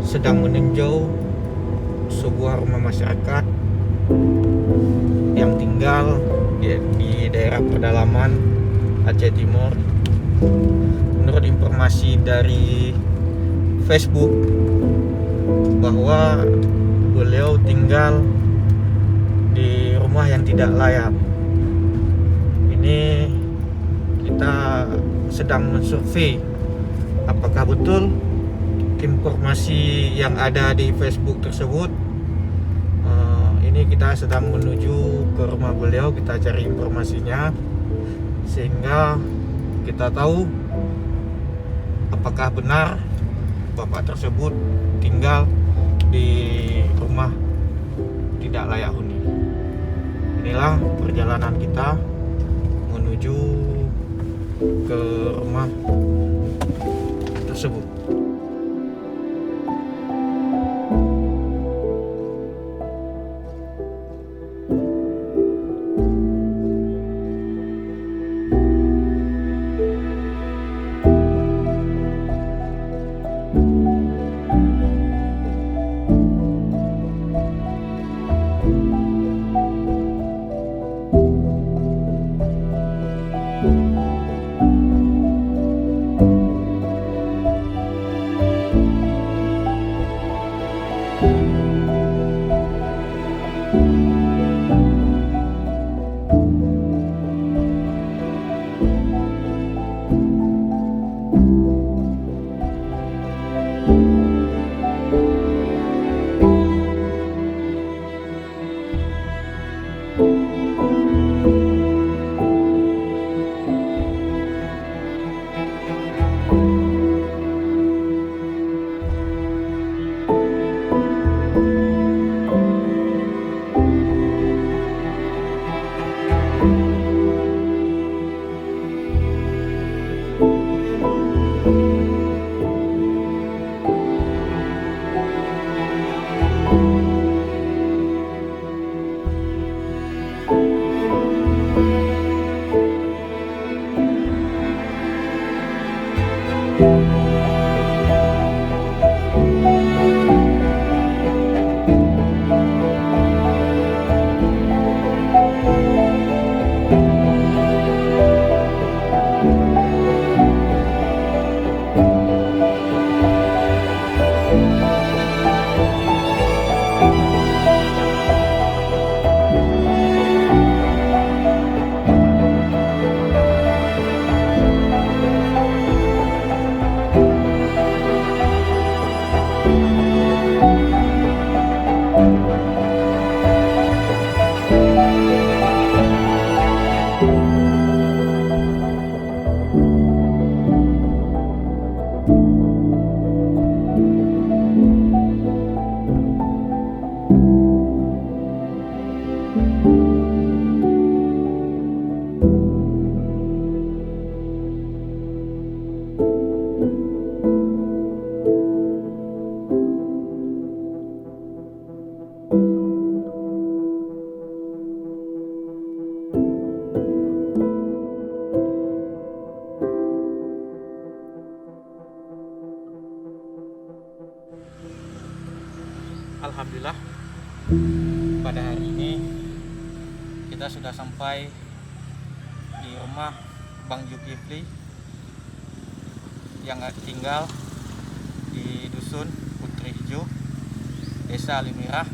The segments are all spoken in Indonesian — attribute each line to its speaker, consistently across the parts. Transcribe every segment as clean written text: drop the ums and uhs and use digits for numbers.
Speaker 1: sedang meninjau sebuah rumah masyarakat yang tinggal di daerah pedalaman Aceh Timur. Menurut informasi dari Facebook bahwa beliau tinggal di rumah yang tidak layak. Ini kita sedang mensurvei apakah betul informasi yang ada di Facebook tersebut. Ini kita sedang menuju ke rumah beliau, kita cari informasinya sehingga kita tahu apakah benar bapak tersebut tinggal di rumah tidak layak huni. Inilah perjalanan kita menuju ke rumah tersebut. Alhamdulillah, pada hari ini kita sudah sampai di rumah Bang Zulkifli yang tinggal di Dusun Putri Hijau, Desa Alimirah,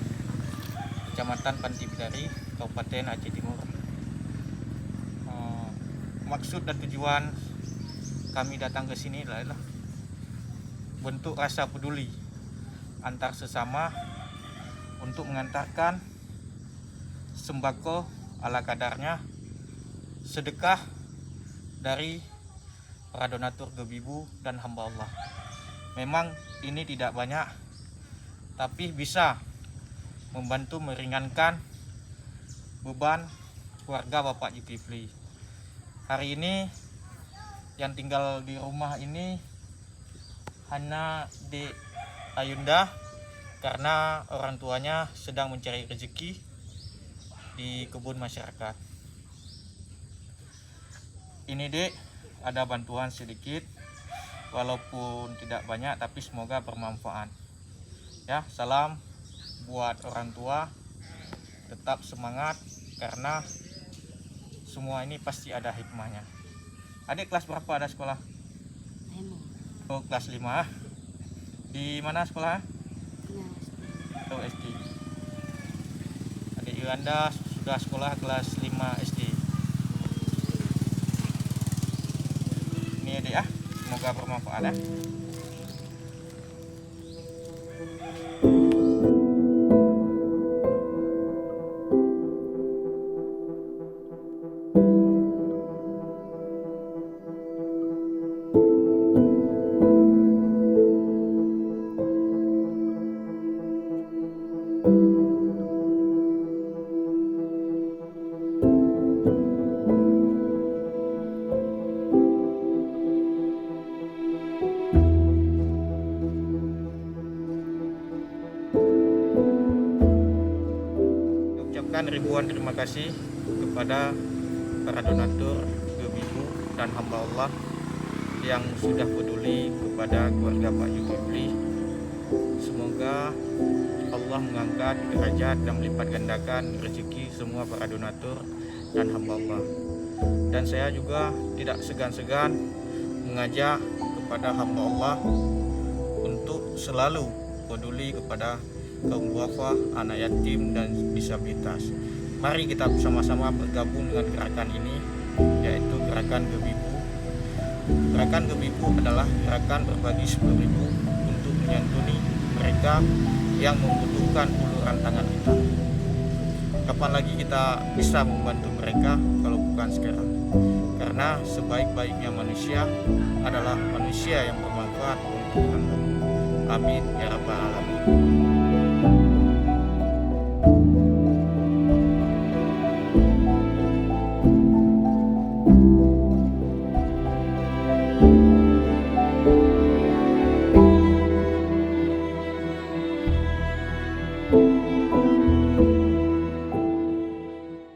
Speaker 1: Kecamatan Panti Bidari, Kabupaten Aceh Timur. Maksud dan tujuan kami datang ke sini adalah bentuk rasa peduli antar sesama untuk mengantarkan sembako ala kadarnya, sedekah dari para donatur Gebibu dan hamba Allah. Memang ini tidak banyak, tapi bisa membantu meringankan beban keluarga Bapak Zulkifli. Hari ini yang tinggal di rumah ini hanya Dek Ayunda, karena orang tuanya sedang mencari rezeki di kebun masyarakat. Ini Dek, ada bantuan sedikit, walaupun tidak banyak, tapi semoga bermanfaat. Ya, salam buat orang tua, tetap semangat karena semua ini pasti ada hikmahnya. Adik kelas berapa ada sekolah?
Speaker 2: 5.
Speaker 1: Oh, kelas 5. Di mana sekolah? Oh, SD. Adik Yolanda sudah sekolah kelas 5 SD. Ini adik ya, semoga bermanfaat ya. Ucapkan ribuan terima kasih kepada para donatur, ibu dan hamba Allah yang sudah peduli kepada keluarga Pak Zulkifli. Semoga Allah mengangkat derajat dan melipat gandakan rezeki semua para donatur dan hamba Allah. Dan saya juga tidak segan-segan mengajak kepada hamba Allah untuk selalu peduli kepada kaum duafa, anak yatim dan disabilitas. Mari kita bersama-sama bergabung dengan gerakan ini, yaitu gerakan Gebibu. Gerakan Gebibu adalah gerakan berbagi 10.000 untuk menyantuni mereka yang membutuhkan uluran tangan kita. Kapan lagi kita bisa membantu mereka kalau bukan sekarang? Karena sebaik-baiknya manusia adalah manusia yang bermanfaat untuk orang lain. Amin ya rabbal alamin.